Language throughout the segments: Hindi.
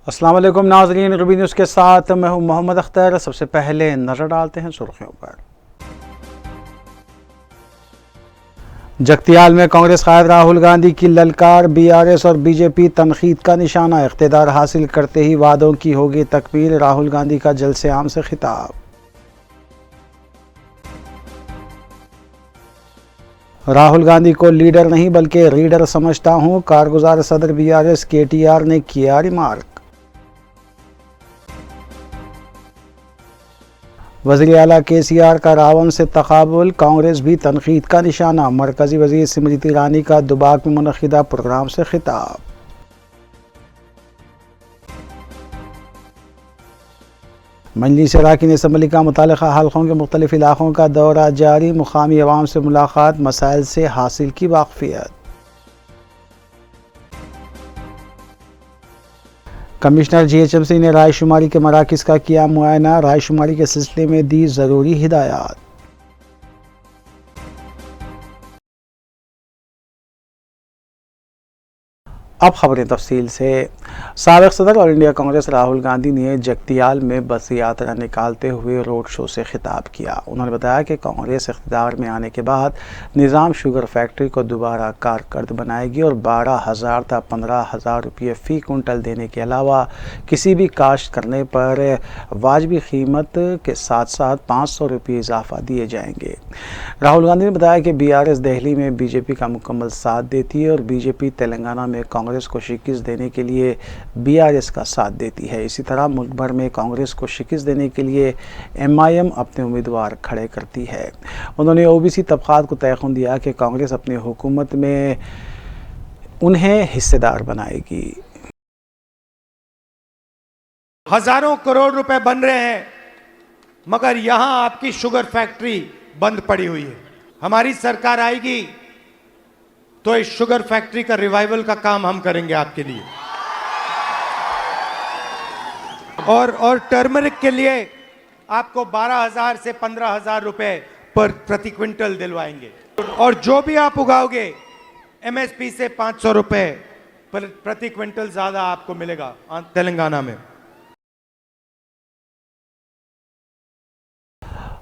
अस्सलाम वालेकुम नाज़रीन, रूबी न्यूज़ के साथ मैं हूं मोहम्मद अख्तर। सबसे पहले नज़र डालते हैं सुर्खियों पर। जगतियाल में कांग्रेस कायद राहुल गांधी की ललकार, बीआरएस और बीजेपी तनकीद का निशाना। इख्तिदार हासिल करते ही वादों की होगी तकमील, राहुल गांधी का जलसे आम से खिताब। राहुल गांधी को लीडर नहीं बल्कि रीडर समझता हूं, कारगुजार सदर बीआरएस केटीआर ने किया रिमार्क। वज़ीर आला केसीआर का रावण से तकाबुल, कांग्रेस भी तनकीद का निशाना। मरकजी वज़ीर स्मृति ईरानी का दुबाक में मुनक़िदा प्रोग्राम से खिताब। मजलिस अरकान असम्बली का मुतल्लिक़ा हल्क़ों के मुख्तलिफ़ इलाक़ों का दौरा जारी, मुक़ामी अवाम से मुलाक़ात, मसाइल से हासिल की वाक़फ़ियत। कमिश्नर जीएचएमसी ने रायशुमारी के मराकज़ का किया मुआयना, रायशुमारी के सिलसिले में दी ज़रूरी हिदायत। अब खबरें तफसील से। साबिक़ सदर ऑल इंडिया कांग्रेस राहुल गांधी ने जगतियाल में बस यात्रा निकालते हुए रोड शो से खिताब किया। उन्होंने बताया कि कांग्रेस इक़्तिदार में आने के बाद निज़ाम शुगर फैक्ट्री को दोबारा कारकर्द बनाएगी और 12,000 था 15,000 रुपये फ़ी कुंटल देने के अलावा किसी भी काश्त करने पर वाजबी कीमत के साथ साथ 500 रुपये इजाफा दिए जाएंगे। राहुल गांधी ने बताया कि बीआरएस दिल्ली में बीजेपी का मुकम्मल साथ देती है और बीजेपी तेलंगाना में कांग्रेस को शिकस्त देने के लिए बीआरएस का साथ देती है। इसी तरह मुल्क भर में कांग्रेस को शिकस्त देने के लिए एमआईएम अपने उम्मीदवार खड़े करती है। उन्होंने ओबीसी तबक़ात को तयक़ुन दिया कि कांग्रेस अपनी हुकूमत में उन्हें हिस्सेदार बनाएगी। हजारों करोड़ रुपए बन रहे हैं मगर यहां आपकी शुगर फैक्ट्री बंद पड़ी हुई है। हमारी सरकार आएगी तो इस शुगर फैक्ट्री का रिवाइवल का काम हम करेंगे आपके लिए और टर्मरिक के लिए आपको 12,000 से 15,000 रुपए पर प्रति क्विंटल दिलवाएंगे और जो भी आप उगाओगे एमएसपी से 500 रुपए प्रति क्विंटल ज्यादा आपको मिलेगा तेलंगाना में।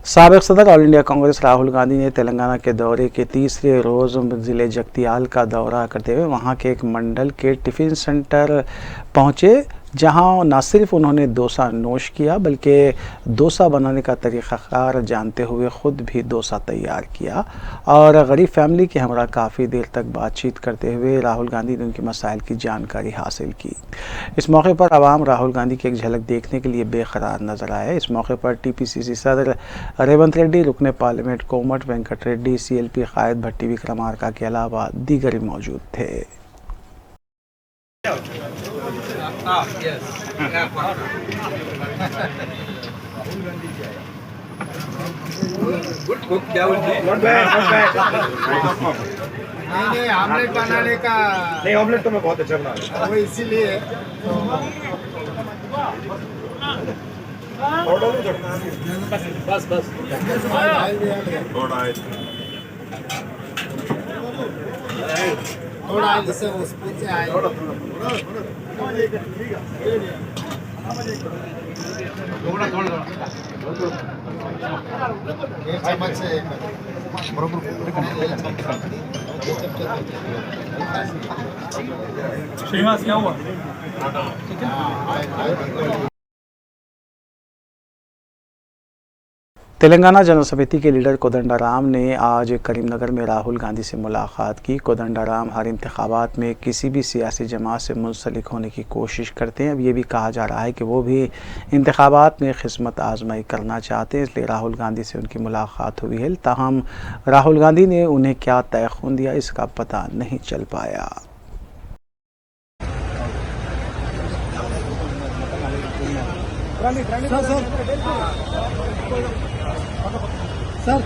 साबिक़ सदर ऑल इंडिया कांग्रेस राहुल गांधी ने तेलंगाना के दौरे के तीसरे रोज़ ज़िले जगतियाल का दौरा करते हुए वहां के एक मंडल के टिफ़िन सेंटर पहुंचे, जहां न सिर्फ उन्होंने डोसा नोश किया बल्कि डोसा बनाने का तरीक़ाकार जानते हुए ख़ुद भी डोसा तैयार किया और गरीब फैमिली के हमरा काफ़ी देर तक बातचीत करते हुए राहुल गांधी ने उनके मसाइल की जानकारी हासिल की। इस मौके पर आवाम राहुल गांधी की एक झलक देखने के लिए बेकरार नजर आए। इस मौके पर टीपीसीसी सदर रेवंत रेड्डी, रुकने पार्लियामेंट कोमट वेंकट रेड्डी, सीएलपी कायद भट्टी विक्रमार्का के अलावा दीगर मौजूद थे। नहीं ऑमलेट बनाने का नहीं, ऑमलेट तो मैं बहुत अच्छा बना रहा हूं, वो इसीलिए बस थोड़ा जैसे वो स्पून से आए एक चम्मच से श्रीनिवास क्या हुआ? तेलंगाना जनरल समिति के लीडर कोदंडाराम ने आज करीमनगर में राहुल गांधी से मुलाकात की। कोदंडाराम हर इंतखाबात में किसी भी सियासी जमात से मुंसलिक होने की कोशिश करते हैं। अब ये भी कहा जा रहा है कि वो भी इंतखाबात में खिस्मत आजमाई करना चाहते हैं, इसलिए राहुल गांधी से उनकी मुलाकात हुई है। ताहम राहुल गांधी ने उन्हें क्या तयख़ुन दिया इसका पता नहीं चल पाया। सर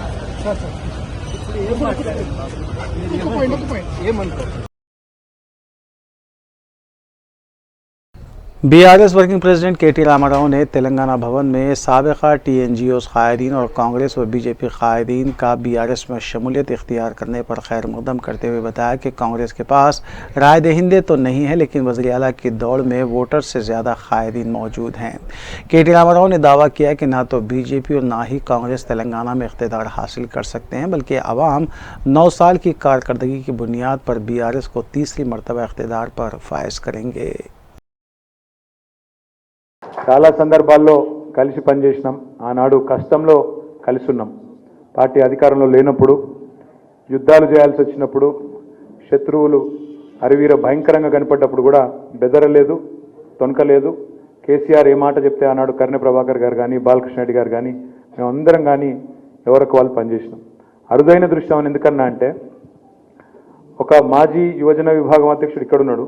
ये मन को बीआरएस वर्किंग प्रेसिडेंट केटी रामाराव ने तेलंगाना भवन में साबिका टीएनजीओ कायदीन और कांग्रेस व बीजेपी कायदीन का बीआरएस में शमूलियत इख्तियार करने पर खैर मकदम करते हुए बताया कि कांग्रेस के पास राय दहिंदे तो नहीं है, लेकिन वज़ीर आला की दौड़ में वोटर से ज़्यादा कायदीन मौजूद हैं। केटी रामाराव ने दावा किया कि ना तो बीजेपी और ना ही कांग्रेस तेलंगाना में इख्तियार हासिल कर सकते हैं, बल्कि अवाम 9 साल की कारकर्दगी की बुनियाद पर बीआरएस को तीसरी मरतबा इख्तियार पर फायज करेंगे। చాలా సందర్భాల్లో కలిసి పనిచేసినాం, ఆనాడు కష్టంలో కలిసి ఉన్నాం। పార్టీ అధికారంలో లేనప్పుడు యుద్ధాలు చేయాల్సి వచ్చినప్పుడు శత్రువులు అరివీర భయంకరంగా కనపడ్డప్పుడు కూడా బెదరలేదు, తొనకలేదు। కేసీఆర్ ఏ మాట చెప్తే ఆనాడు కర్ణె ప్రభాకర్ గారు కానీ బాలకృష్ణ రెడ్డి గారు కానీ మేమందరం కానీ ఎవరికి వాళ్ళు పనిచేసినాం। అరుదైన దృశ్యం ఎందుకన్నా అంటే ఒక మాజీ యువజన విభాగం అధ్యక్షుడు ఇక్కడున్నాడు,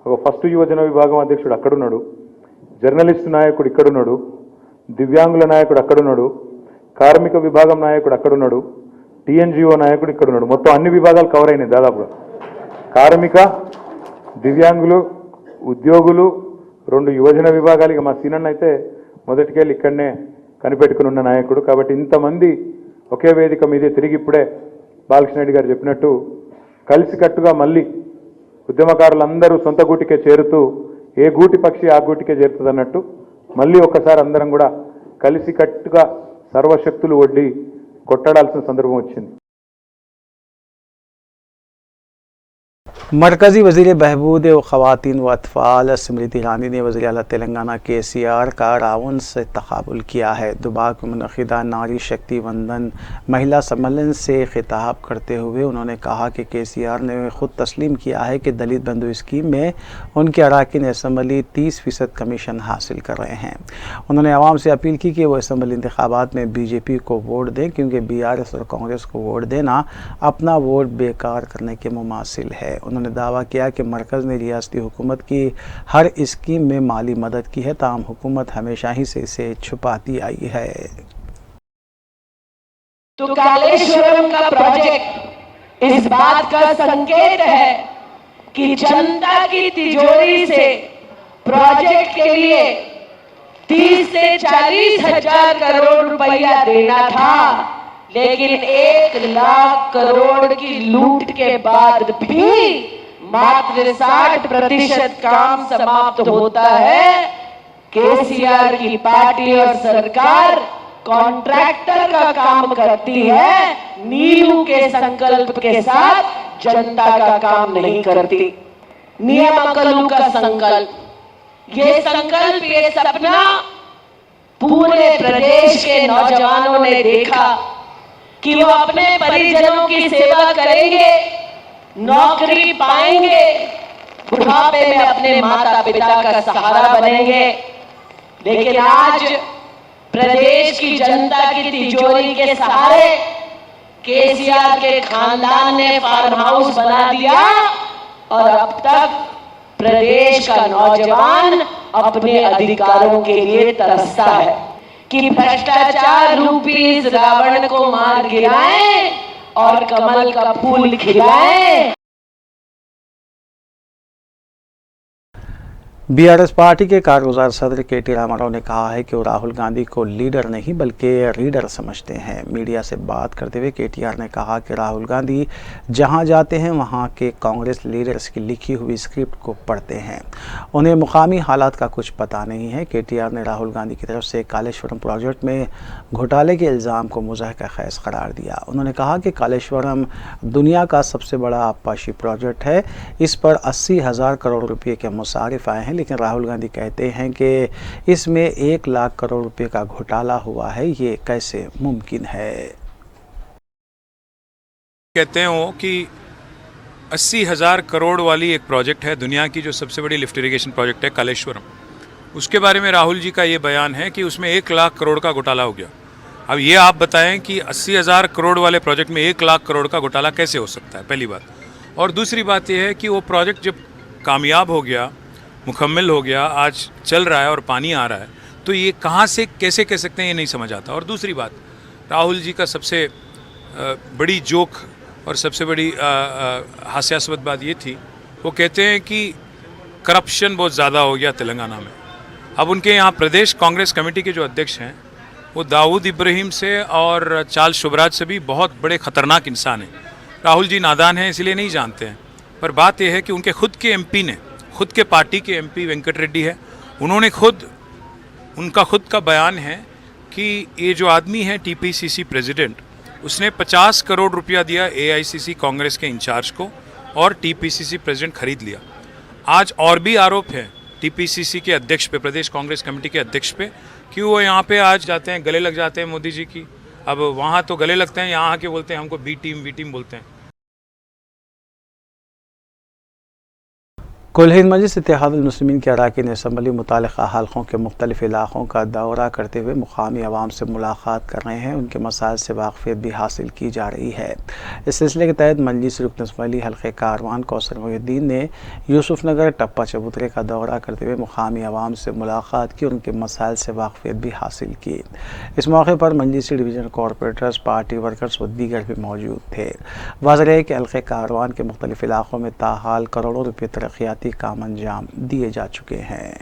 ఒక ఫస్ట్ యువజన విభాగం అధ్యక్షుడు అక్కడున్నాడు, జర్నలిస్టు నాయకుడు ఇక్కడున్నాడు, దివ్యాంగుల నాయకుడు అక్కడున్నాడు, కార్మిక విభాగం నాయకుడు అక్కడున్నాడు, టీఎన్జిఓ నాయకుడు ఇక్కడున్నాడు। మొత్తం అన్ని విభాగాలు కవర్ అయినాయి దాదాపుగా। కార్మిక, దివ్యాంగులు, ఉద్యోగులు, 2 యువజన విభాగాలు, ఇక మా సీనన్న అయితే మొదటికెళ్ళి ఇక్కడనే కనిపెట్టుకుని ఉన్న నాయకుడు। కాబట్టి ఇంతమంది ఒకే వేదిక మీదే తిరిగి ఇప్పుడే బాలకృష్ణ రెడ్డి గారు చెప్పినట్టు కలిసికట్టుగా మళ్ళీ ఉద్యమకారులందరూ సొంత గూటికే చేరుతూ ఏ గూటి పక్షి ఆ గూటికే చేరుతుంది అన్నట్టు మళ్ళీ ఒక్కసారి అందరం కూడా కలిసికట్టుగా సర్వశక్తులు ఒడ్డి కొట్టాడాల్సిన సందర్భం వచ్చింది। मरकज़ी वज़ीर बहबूद व ख़वातीन व अतफ़ाल स्मृति ईरानी ने वज़ीर आला तेलंगाना केसीआर का रावण से तक़ाबुल किया है। दुबाक में मुनक़िदा नारी शक्ति वंदन महिला सम्मेलन से खिताब करते हुए उन्होंने कहा कि केसीआर ने ख़ुद तस्लीम किया है कि दलित बंधु स्कीम में उनके अराकीन असम्बली 30% कमीशन हासिल कर रहे हैं। उन्होंने आवाम से अपील की कि वो असम्बली इंतखाबात में बीजेपी को वोट दें, क्योंकि बीआरएस और कांग्रेस को वोट देना अपना वोट बेकार करने के मुमासिल है। उन्होंने दावा किया कि मरकज़ ने रियासती हुकूमत की हर स्कीम में माली मदद की है, ताहम हुकूमत हमेशा ही से इसे छुपाती आई है। तो कालेश्वरम का प्रोजेक्ट इस बात का संकेत है कि जनता की तिजोरी से प्रोजेक्ट के लिए 30 से 40 हजार करोड़ रुपया देना था, लेकिन 1 लाख करोड़ की लूट के बाद भी मात्र 60% काम समाप्त होता है। केसीआर की पार्टी और सरकार कॉन्ट्रैक्टर का काम करती है, नींव के संकल्प के साथ जनता का काम नहीं करती। नियमकलू का संकल्प, ये संकल्प, ये सपना पूरे प्रदेश के नौजवानों ने देखा कि वो अपने परिजनों की सेवा करेंगे, नौकरी पाएंगे, बुढ़ापे में अपने माता पिता का सहारा बनेंगे। लेकिन आज प्रदेश की जनता की तिजोरी के सहारे केसीआर के खानदान ने फार्म हाउस बना दिया और अब तक प्रदेश का नौजवान अपने अधिकारों के लिए तरसता है कि भ्रष्टाचार रूपी इस रावण को मार गिराएं और कमल का फूल खिलाएं। बीआरएस पार्टी के कारगुजार सदर केटी रामाराव ने कहा है कि वो राहुल गांधी को लीडर नहीं बल्कि रीडर समझते हैं। मीडिया से बात करते हुए केटीआर ने कहा कि राहुल गांधी जहां जाते हैं वहां के कांग्रेस लीडर्स की लिखी हुई स्क्रिप्ट को पढ़ते हैं, उन्हें मुकामी हालात का कुछ पता नहीं है। केटीआर ने राहुल गांधी की तरफ से कालेश्वरम प्रोजेक्ट में घोटाले के इल्ज़ाम को मुज़ाहिका खैज़ करार दिया। उन्होंने कहा कि कालेश्वरम दुनिया का सबसे बड़ा आबपाशी प्रोजेक्ट है, इस पर 80,000 करोड़ रुपये के मुसारिफ आए हैं, लेकिन राहुल गांधी कहते हैं कि इसमें 1 लाख करोड़ रुपए का घोटाला हुआ है, ये कैसे मुमकिन है। कहते हो कि 80,000 करोड़ वाली एक प्रोजेक्ट है, दुनिया की जो सबसे बड़ी लिफ्ट इरिगेशन प्रोजेक्ट है कालेश्वरम, उसके बारे में राहुल जी का ये बयान है कि उसमें 1 लाख करोड़ का घोटाला हो गया। अब ये आप बताएं कि 80,000 करोड़ वाले प्रोजेक्ट में 1 लाख करोड़ का घोटाला कैसे हो सकता है, पहली बात। और दूसरी बात यह है कि वो प्रोजेक्ट जब कामयाब हो गया, मुकम्मल हो गया, आज चल रहा है और पानी आ रहा है, तो ये कहाँ से कैसे कह सकते हैं, ये नहीं समझ आता। और दूसरी बात, राहुल जी का सबसे बड़ी जोक और सबसे बड़ी हास्यास्पद बात ये थी, वो कहते हैं कि करप्शन बहुत ज़्यादा हो गया तेलंगाना में। अब उनके यहाँ प्रदेश कांग्रेस कमेटी के जो अध्यक्ष हैं वो दाऊद इब्राहिम से और चार्ल्स शुभराज से भी बहुत बड़े ख़तरनाक इंसान हैं। राहुल जी नादान हैं इसलिए नहीं जानते हैं, पर बात यह है कि उनके खुद के एमपी ने, खुद के पार्टी के एमपी वेंकट रेड्डी है, उन्होंने उनका खुद का बयान है कि ये जो आदमी है टीपीसीसी प्रेसिडेंट, उसने 50 करोड़ रुपया दिया एआईसीसी कांग्रेस के इंचार्ज को और टीपीसीसी प्रेसिडेंट खरीद लिया। आज और भी आरोप है टीपीसीसी के अध्यक्ष पे, प्रदेश कांग्रेस कमेटी के अध्यक्ष पे, कि वो यहाँ पे आज जाते हैं, गले लग जाते हैं मोदी जी की। अब वहाँ तो गले लगते हैं, यहाँ आके बोलते हैं हमको बी टीम वी टीम बोलते हैं। कुल हिंद मजलिस इत्तेहादुल मुस्लिमीन के अरकान असम्बली मुतालिका हल्कों के मुख्तलिफ इलाक़ों का दौरा करते हुए मुकामी अवाम से मुलाकात कर रहे हैं। उनके मसाइल से वाक़फ़ियत भी हासिल की जा रही है। इस सिलसिले के तहत मजलिस रुकन असम्बली हल्के कारवान कौसर मोहिउद्दीन ने यूसुफ नगर टप्पा चबूतरे का दौरा करते हुए मुकामी अवाम से मुलाकात की और उनके मसाइल से वाक़फ़ियत भी हासिल की। इस मौके पर मजलिसी डिवीज़न कॉरपोरेटर्स, पार्टी वर्कर्स व दीगर भी मौजूद थे। वाज़ेह है कि हल्के कारवान के मुख्तलिफ इलाक़ों में ताहाल करोड़ों रुपये तरक्याती काम अंजाम दिए जा चुके हैं।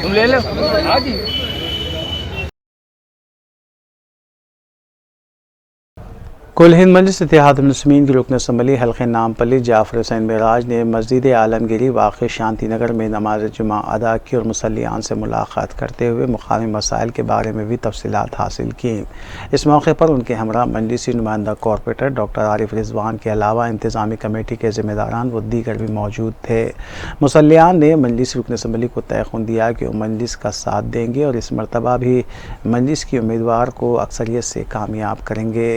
तुम ले लो आज ही। कुल हिंद मजलिस इत्तेहादुल मुस्लिमीन की रुकन असम्बली हल्के नामपल्ली जाफर हुसैन मेराज ने मस्जिद आलमगिरी वाक़ शांति नगर में नमाज जुमा अदा की और मुसल्लियान से मुलाकात करते हुए मुकामी मसाइल के बारे में भी तफसीलात हासिल की। इस मौके पर उनके हमरा मजलिसी नुमाइंदा कॉरपोरेटर डॉक्टर आरिफ रिजवान के अलावा इंतज़ामी कमेटी के ज़िम्मेदारान व दीगर भी मौजूद थे। मुसल्लियान ने मजलिस रुकन असम्बली को तयख़ुन दिया कि वो मजलिस का साथ देंगे और इस मरतबा भी मजलिस की उम्मीदवार को अक्सरियत से कामयाब करेंगे।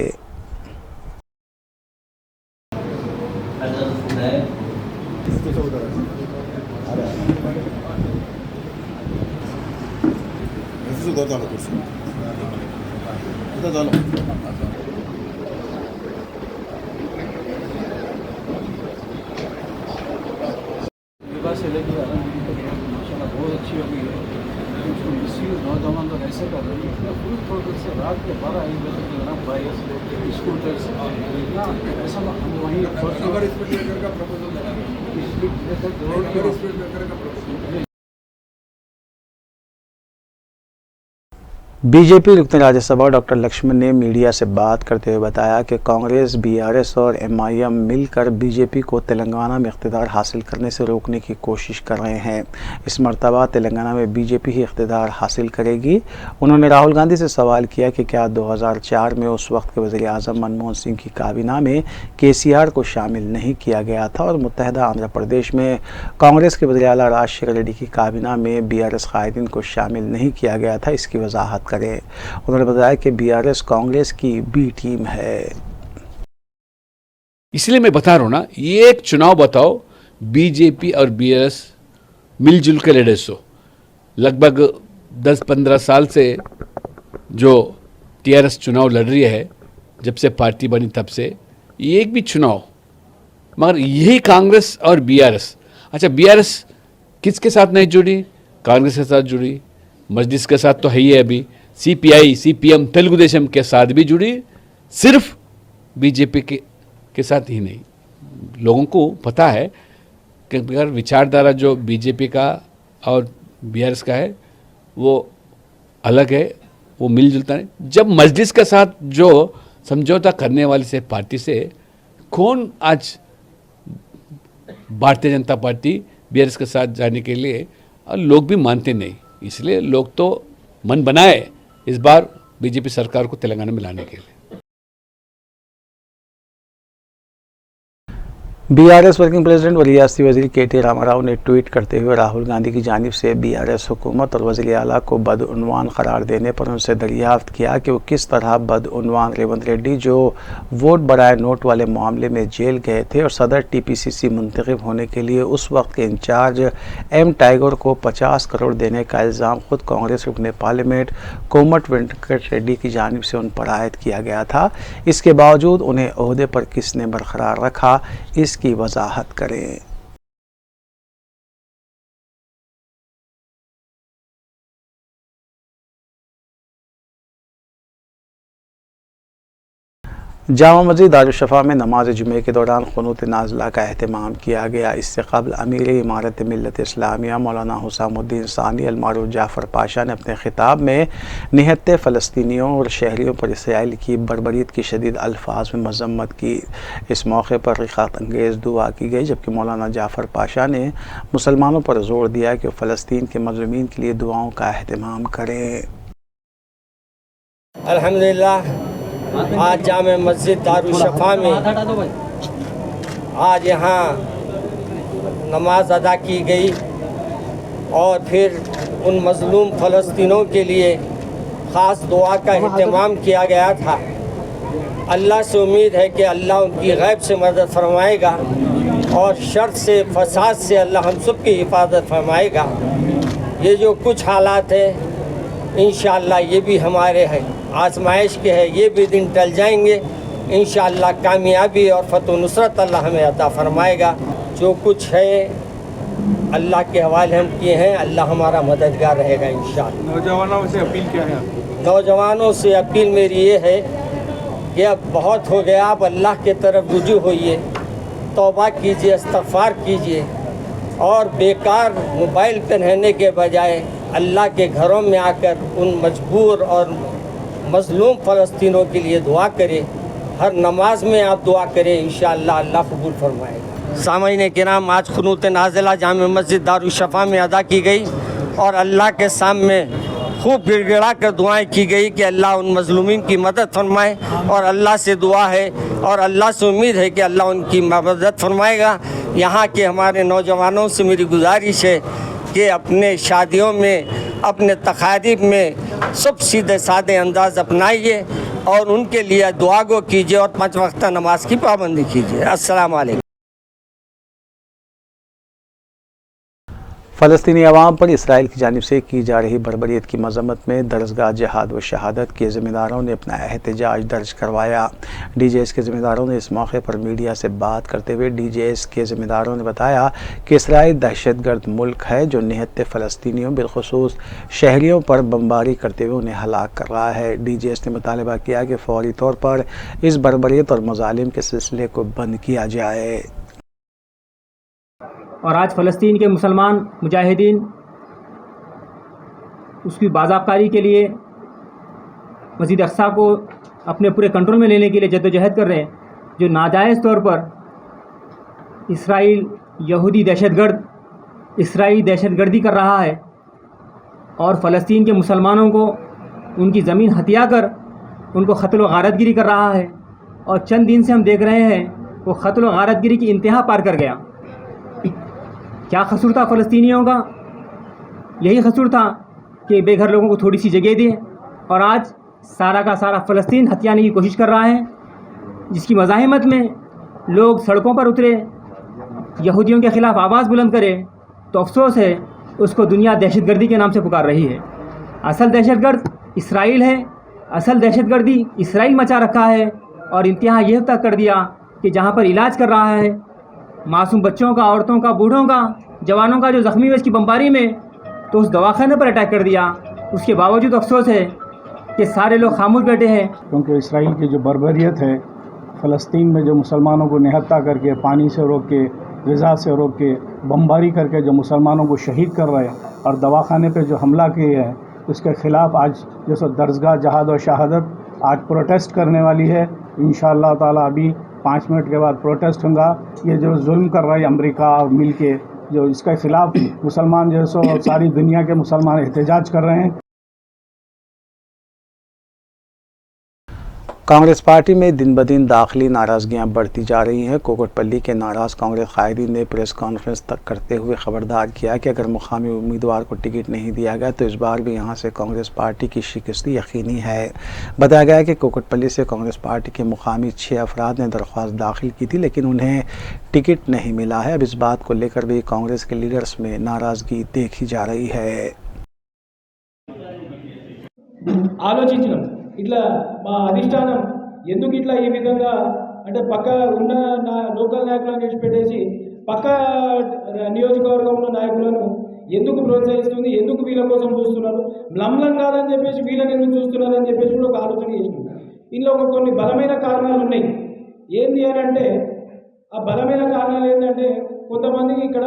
बहुत अच्छी हो गई है। उसको मिसयूज नौजवान लोग ऐसे कर रहे हैं, पूरी प्रोजेक्ट से रात के 12-1 बजे तक ना बाइक स्कूटर्स इतना ऐसा हम वहीं बीजेपी रुकन राज्यसभा डॉक्टर लक्ष्मण ने मीडिया से बात करते हुए बताया कि कांग्रेस, बीआरएस और एमआईएम मिलकर बीजेपी को तेलंगाना में इख्तिदार हासिल करने से रोकने की कोशिश कर रहे हैं। इस मरतबा तेलंगाना में बीजेपी ही इख्तिदार हासिल करेगी। उन्होंने राहुल गांधी से सवाल किया कि क्या 2004 में उस वक्त के वज़ीर आज़म मनमोहन सिंह की काबीना में केसीआर को शामिल नहीं किया गया था और मुत्तहदा आंध्र प्रदेश में कांग्रेस के वज़ीर आला राजशेखर रेड्डी की काबीना में बीआरएस कायदीन को शामिल नहीं किया गया था, इसकी वजाहत। उन्होंने बताया कि बीआरएस कांग्रेस की बी टीम है। इसलिए मैं बता रहा हूं ना, ये एक चुनाव बताओ बीजेपी और बीआरएस मिलजुल के लड़े सो। लगभग 10-15 साल से जो टीआरएस चुनाव लड़ रही है, जब से पार्टी बनी तब से, ये एक भी चुनाव, मगर यही कांग्रेस और बीआरएस। अच्छा, बीआरएस किसके साथ नहीं जुड़ी? कांग्रेस के साथ जुड़ी, मजलिस के साथ तो है ही है, अभी सीपीआई, सीपीएम, तेलुगु देशम के साथ भी जुड़ी, सिर्फ बीजेपी के साथ ही नहीं। लोगों को पता है कि अगर विचारधारा जो बीजेपी का और बीआरएस का है वो अलग है, वो मिलजुलता नहीं। जब मजलिस के साथ जो समझौता करने वाली से पार्टी से कौन आज भारतीय जनता पार्टी बीआरएस के साथ जाने के लिए, और लोग भी मानते नहीं। इसलिए लोग तो मन बनाए इस बार बीजेपी सरकार को तेलंगाना में लाने के लिए। बीआरएस वर्किंग प्रेसिडेंट व रियासती वजीर के.टी. रामाराव ने ट्वीट करते हुए राहुल गांधी की जानिब से बीआरएस हुकूमत और वज़ीर आला को बदउनवान करार देने पर उनसे दरियाफ्त किया कि वो किस तरह बदउनवान रेवंत रेड्डी जो वोट बराए नोट वाले मामले में जेल गए थे और सदर टीपीसीसी मुंतखब होने के लिए उस वक्त के इंचार्ज एम टाइगर को 50 करोड़ देने का इल्ज़ाम खुद कांग्रेस रुकने पार्लियामेंट कोमट वेंकट रेड्डी की जानिब से उन पर आयद किया गया था। इसके बावजूद उन्हें ओहदे पर किसने बरकरार रखा, इसकी वजाहत करें। जामा मस्जिद दारुशफ़ा में नमाज जुमे के दौरान क़ुनूत नाज़िला का अहतमाम किया गया। इससे कबल अमीर इमारत मिल्लत इस्लामिया मौलाना हुसामुद्दीन सानी अलमारूफ जाफ़र पाशा ने अपने ख़िताब में निहत्ते फ़लस्तीनियों और शहरियों पर इसराइल की बर्बरीत की शदीद अल्फाज में मज़म्मत की। इस मौके पर रिक़ात अंगेज़ दुआ की गई, जबकि मौलाना जाफ़र पाशा ने मुसलमानों पर ज़ोर दिया कि फ़लस्तीन के मज़लूमीन के लिए दुआओं का अहतमाम करें। अल्हम्दुलिल्लाह आज जामे मस्जिद दारुशफ़ा में आज यहाँ नमाज अदा की गई और फिर उन मज़लूम फ़लस्तीनों के लिए ख़ास दुआ का अहतमाम किया गया था। अल्लाह से उम्मीद है कि अल्लाह उनकी गैब से मदद फरमाएगा और शर्त से फसाद से अल्लाह हम सब की हिफाजत फरमाएगा। ये जो कुछ हालात है इंशाअल्लाह ये भी हमारे हैं आजमाइश के है, ये भी दिन टल जाएंगे। इंशाअल्लाह कामयाबी और फतह नुसरत अल्लाह हमें अता फरमाएगा। जो कुछ है अल्लाह के हवाले हम किए हैं, अल्लाह हमारा मददगार रहेगा इंशाअल्लाह। नौजवानों से अपील क्या है? नौजवानों से अपील मेरी ये है कि अब बहुत हो गया, आप अल्लाह के तरफ रुजू होइए, तौबा कीजिए, इस्तग़फ़ार कीजिए और बेकार मोबाइल पे रहने के बजाय अल्लाह के घरों में आकर उन मजबूर और मज़लूम फ़लस्तीनों के लिए दुआ करें। हर नमाज में आप दुआ करें, इंशाअल्लाह अल्लाह कबूल फरमाएगा। सामईन किराम, आज क़ुनूत नाज़िला जामे मस्जिद दारुशफ़ा में अदा की गई और अल्लाह के सामने खूब गिड़गिड़ा कर दुआएं की गई कि अल्लाह उन मज़लूमीन की मदद फरमाए और अल्लाह से दुआ है और अल्लाह से उम्मीद है कि अल्लाह उनकी मदद फरमाएगा। यहाँ के हमारे नौजवानों से मेरी गुजारिश है कि अपने शादियों में, अपने तकारीब में सब सीधे सादे अंदाज अपनाइए और उनके लिए दुआ गो कीजिए और 5 वक्त नमाज की पाबंदी कीजिए। अस्सलाम वालेकुम। फ़लस्तीनी अवाम पर इसराइल की जानिब से की जा रही बर्बरीत की मज़म्मत में दरसगाह जिहाद व शहादत के ज़िम्मेदारों ने अपना एहतजाज दर्ज करवाया। DJS के ज़िम्मेदारों ने इस मौके पर मीडिया से बात करते हुए DJS के ज़िम्मेदारों ने बताया कि इसराइल दहशतगर्द मुल्क है जो निहत्ते फ़लस्तीनियों बिलखुसूस शहरियों पर बमबारी करते हुए उन्हें हलाक कर रहा है। DJS ने मुतालबा किया कि फ़ौरी तौर पर इस बर्बरीत और मज़ालिम के सिलसिले को बंद किया जाए। और आज फ़लस्तीन के मुसलमान मुजाहिदीन उसकी बाज़ाब्तारी के लिए मस्जिद अक़सा को अपने पूरे कंट्रोल में लेने के लिए जद्दोजहद कर रहे हैं। जो नाजायज़ तौर पर इसराइल यहूदी दहशतगर्दी कर रहा है और फ़लस्तीन के मुसलमानों को उनकी ज़मीन हथिया कर उनको क़त्ल व गारतगिरी कर रहा है। और चंद दिन से हम देख रहे हैं वो क़त्ल व गारतगिरी की इंतहा पार कर गया। क्या कसूर था फ़लस्तीनियों का? यही कसूर था कि बेघर लोगों को थोड़ी सी जगह दें और आज सारा का सारा फ़लस्तीन हथियाने की कोशिश कर रहा है, जिसकी मज़ाहिमत में लोग सड़कों पर उतरे, यहूदियों के ख़िलाफ़ आवाज़ बुलंद करे तो अफसोस है उसको दुनिया दहशतगर्दी के नाम से पुकार रही है। असल दहशतगर्द इसराइल है, असल दहशतगर्दी इसराइल मचा रखा है और इंतहा यह तक कर दिया कि जहाँ पर इलाज कर रहा है मासूम बच्चों का, औरतों का, बूढ़ों का, जवानों का जो ज़ख्मी हुए इसकी बमबारी में, तो उस दवाखाने पर अटैक कर दिया। उसके बावजूद अफसोस है कि सारे लोग खामोश बैठे हैं। क्योंकि इसराइल की जो बर्बरियत है, फ़लस्तीन में जो मुसलमानों को निहत्ता करके, पानी से रोक के, ग़िज़ा से रोक के, बमबारी करके जो मुसलमानों को शहीद कर रहे हैं और दवाखाने पर जो हमला किए हैं, उसके ख़िलाफ़ आज जैसे दरसगाह जहाद और शहादत आज प्रोटेस्ट करने वाली है। इंशाअल्लाह ताला अभी 5 मिनट के बाद प्रोटेस्ट होगा। ये जो जुल्म कर रहा है अमेरिका और मिल के, जो इसके ख़िलाफ़ मुसलमान जो सो सारी दुनिया के मुसलमान एहतजाज कर रहे हैं। कांग्रेस पार्टी में दिन ब दिन दाखिली नाराजगियां बढ़ती जा रही हैं। कोकटपल्ली के नाराज कांग्रेस कायदीन ने प्रेस कॉन्फ्रेंस तक करते हुए खबरदार किया कि अगर मुकामी उम्मीदवार को टिकट नहीं दिया गया तो इस बार भी यहां से कांग्रेस पार्टी की शिकस्ती यकीनी है। बताया गया है कि कोकटपल्ली से कांग्रेस पार्टी के मुकामी 6 अफराद ने दरख्वास्त दाखिल की थी, लेकिन उन्हें टिकट नहीं मिला है। अब इस बात को लेकर भी कांग्रेस के लीडर्स में नाराजगी देखी जा रही है। ఆలోచించడం ఇట్లా మా అధిష్టానం ఎందుకు ఇట్లా ఈ విధంగా అంటే పక్క ఉన్న లోకల్ నాయకులను విడిచిపెట్టేసి పక్క నియోజకవర్గంలో నాయకులను ఎందుకు ప్రోత్సహిస్తుంది, ఎందుకు వీళ్ళ కోసం చూస్తున్నారు, మ్లంలం కాదని చెప్పేసి వీళ్ళని ఎందుకు చూస్తున్నారు అని చెప్పేసి కూడా ఒక ఆలోచన చేసినాం. ఇందులో కొన్ని బలమైన కారణాలు ఉన్నాయి. ఏంది అని అంటే ఆ బలమైన కారణాలు ఏంటంటే కొంతమందికి ఇక్కడ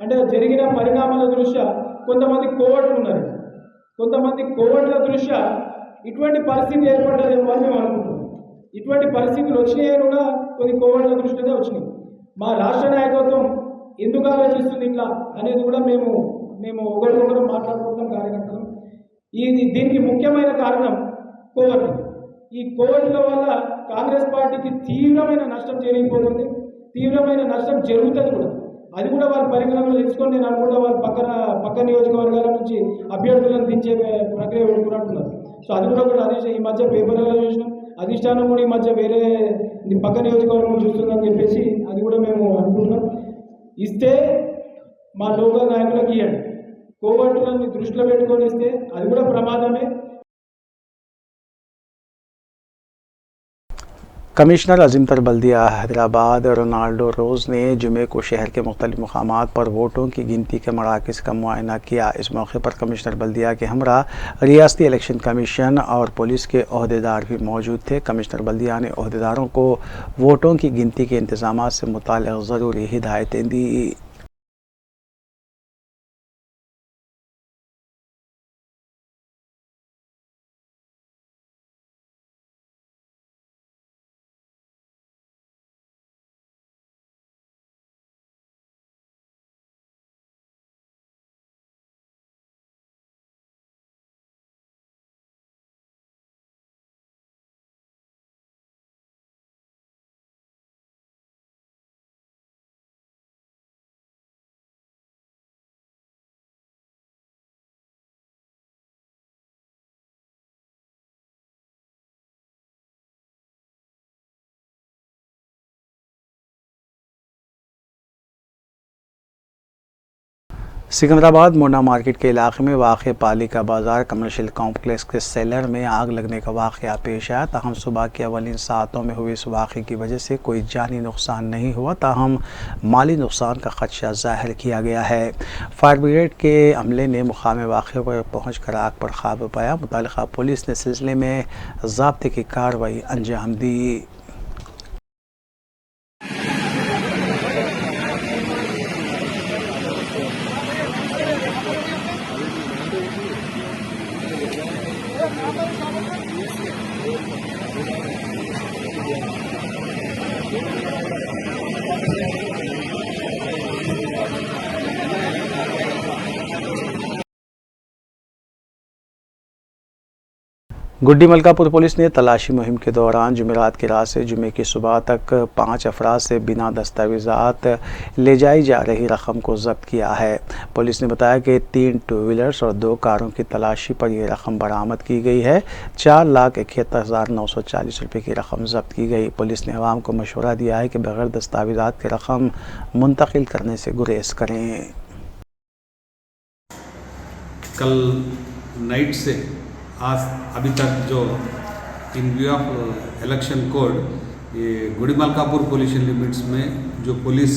అంటే జరిగిన పరిణామాల దృష్ట్యా కొంతమంది కోవట్లు ఉన్నారు. కొంతమంది కోవట్ల దృష్ట్యా ఇటువంటి పరిస్థితి ఏర్పడ్డదేమో అని మేము అనుకుంటున్నాం. ఇటువంటి పరిస్థితులు వచ్చినాయని కూడా కొన్ని కోవట్ల దృష్టినే వచ్చినాయి. మా రాష్ట్ర నాయకత్వం ఎందుకు ఆలోచిస్తుంది ఇట్లా అనేది కూడా మేము ఒకరికొకరు మాట్లాడుకుంటున్నాం కార్యకర్తలు. దీనికి ముఖ్యమైన కారణం కోవట్లు. ఈ కోవట్ల వల్ల కాంగ్రెస్ పార్టీకి తీవ్రమైన నష్టం జరిగిపోతుంది, తీవ్రమైన నష్టం జరుగుతుంది కూడా. అది కూడా వాళ్ళు పరిగణనలో తీసుకొని నేను అనుకుంటా వాళ్ళు పక్క నియోజకవర్గాల నుంచి అభ్యర్థులను దించే ప్రక్రియ పెట్టుకున్నట్టున్నారు. సో అది కూడా ఒకటి ఈ మధ్య పేపర్లలో చూసినాం. అధిష్టానం కూడా ఈ మధ్య వేరే పక్క నియోజకవర్గం చూస్తుందని చెప్పేసి అది కూడా మేము అనుకుంటున్నాం. ఇస్తే మా లోకల్ నాయకులకు ఇవ్వండి. కోవట్లని దృష్టిలో పెట్టుకొని ఇస్తే అది కూడా ప్రమాదమే. कमिश्नर अजीमतर बल्दिया हैदराबाद रोनाल्डो रोज़ ने जुमे को शहर के मुख्तलिफ मकामात पर वोटों की गिनती के मराकज़ का मुआयना किया। इस मौके पर कमिश्नर बल्दिया के हमरा रियासती इलेक्शन कमीशन और पुलिस के अहदेदार भी मौजूद थे। कमिश्नर बल्दिया ने अहदेदारों को वोटों की गिनती के इंतज़ाम से मुताल्लिक़ ज़रूरी हिदायतें दी। सिकंदराबाद मोना मार्केट के इलाके में वाक़ पालिका बाज़ार कमर्शियल कॉम्प्लेक्स के सेलर में आग लगने का वाक़या पेश आया। ताहम सुबह के अवलिन सातों में हुए इस वाक़े की वजह से कोई जानी नुकसान नहीं हुआ, ताहम माली नुकसान का ख़दशा ज़ाहिर किया गया है। फायर ब्रिगेड के अमले ने मुकाम वाक़े पर पहुँच कर आग पर काबू पाया। मुताल्लिक़ा पुलिस ने सिलसिले में ज़ाब्ते की कार्रवाई अंजाम दी। गुड्डी मलकापुर पुलिस ने तलाशी मुहिम के दौरान जुमेरात की रात से जुमे की सुबह तक 5 अफराद से बिना दस्तावेज़ात ले जाई जा रही रकम को जब्त किया है। पुलिस ने बताया कि 3 टू व्हीलर्स और 2 कारों की तलाशी पर यह रकम बरामद की गई है। 4,71,940 रुपये की रकम जब्त की गई। पुलिस ने अवाम को मशवरा दिया है कि बगैर दस्तावेज़ात की रकम मुंतकिल करने से गुरेज करें। कल नाइट से आज अभी तक जो इन व्यू ऑफ इलेक्शन कोड ये गुड़ी मलकापुर पुलिस लिमिट्स में जो पुलिस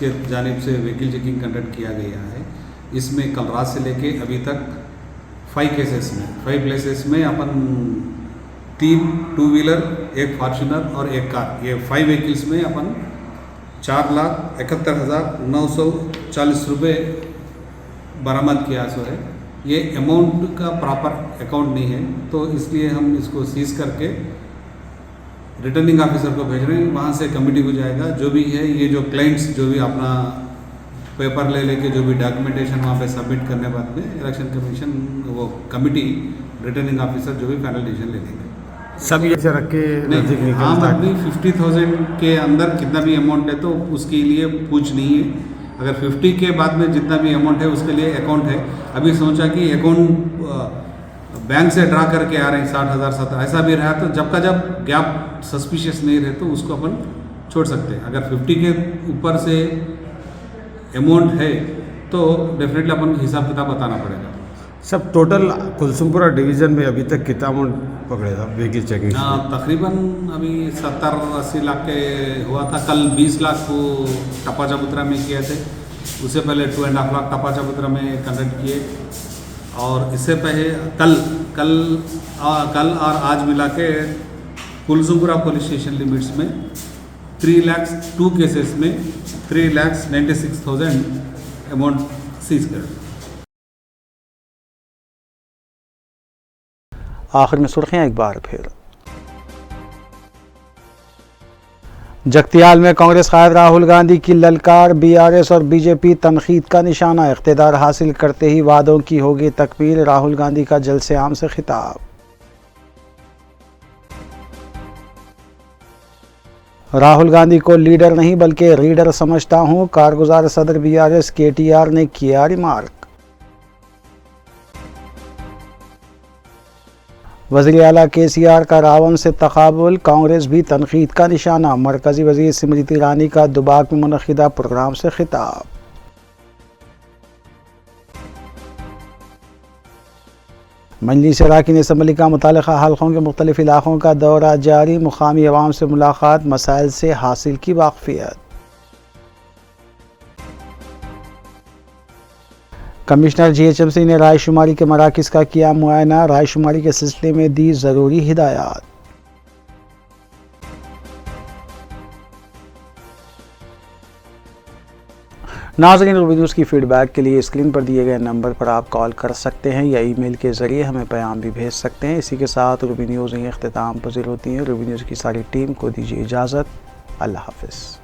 के जानिब से व्हीकल चेकिंग कंडक्ट किया गया है, इसमें कल रात से लेके अभी तक 5 केसेस में 5 प्लेसेस में अपन 3 टू व्हीलर, 1 फॉर्चूनर और 1 कार, ये 5 व्हीकल्स में अपन 4,71,940 रुपये बरामद किया सो है। ये अमाउंट का प्रॉपर अकाउंट नहीं है, तो इसलिए हम इसको सीज करके रिटर्निंग ऑफिसर को भेज रहे हैं। वहाँ से कमेटी को जाएगा, जो भी है ये जो क्लाइंट्स जो भी अपना पेपर ले लेके जो भी डॉक्यूमेंटेशन वहाँ पे सबमिट करने बाद में इलेक्शन कमीशन वो कमेटी रिटर्निंग ऑफिसर जो भी फाइनल डिसीजन ले लेंगे। सब ये से रख के नजदीक नहीं, आम आदमी 50,000 के अंदर कितना भी अमाउंट है तो उसके लिए पूछ नहीं है। अगर 50 के बाद में जितना भी अमाउंट है उसके लिए अकाउंट है। अभी सोचा कि अकाउंट बैंक से ड्रा करके आ रहे हैं 60,000 70,000, ऐसा भी रहा तो जब का जब गैप सस्पिशियस नहीं रहे तो उसको अपन छोड़ सकते हैं। अगर 50 के ऊपर से अमाउंट है तो डेफिनेटली अपन को हिसाब किताब बताना पड़ेगा। सब टोटल कुलसुमपुरा डिवीज़न में अभी तक कितना अमाउंट पकड़े था व्हीकल चेकिंग? तकरीबन अभी 70-80 लाख के हुआ था। कल 20 लाख को टपा चबूतरा में किए थे, उससे पहले 2.5 लाख टपा चबूतरा में कंडक्ट किए, और इससे पहले कल और आज मिला के कुलसुमपुरा पुलिस स्टेशन लिमिट्स में 3,02 केसेस में 3,96,000 अमाउंट सीज कर। आखिर में सुर्खियां एक बार फिर। जगतियाल में कांग्रेस कायद राहुल गांधी की ललकार, बीआरएस और बीजेपी तनकीद का निशाना। इख्तिदार हासिल करते ही वादों की होगी तकमील, राहुल गांधी का जलसे आम से खिताब। राहुल गांधी को लीडर नहीं बल्कि रीडर समझता हूं, कारगुजार सदर बीआरएस केटीआर ने किया रिमार्क। वज़ीर आला केसीआर का रावण से तकाबुल, कांग्रेस भी तनकीद का निशाना। मरकजी वज़ीर स्मृति ईरानी का दुबाक में मुनक़िदा प्रोग्राम से खिताब। मजलिस अराकीन असम्बली का मुतालिका हल्कों के मुख्तलिफ इलाकों का दौरा जारी, मुकामी अवाम से मुलाकात, मसाइल से हासिल की वाक़फ़ियत। कमिश्नर जीएचएमसी ने रायशुमारी के मराकज़ का किया मुआयना, रायशुमारी के सिलसिले में दी ज़रूरी हिदायत। नाज़रीन, रूबी न्यूज़ की फ़ीडबैक के लिए स्क्रीन पर दिए गए नंबर पर आप कॉल कर सकते हैं या ईमेल के ज़रिए हमें पैगाम भी भेज सकते हैं। इसी के साथ रूबी न्यूज़ यहीं इख्तिताम पज़ीर होती है। रूबी न्यूज़ की सारी टीम को दीजिए इजाज़त। अल्लाह हाफ़िज़।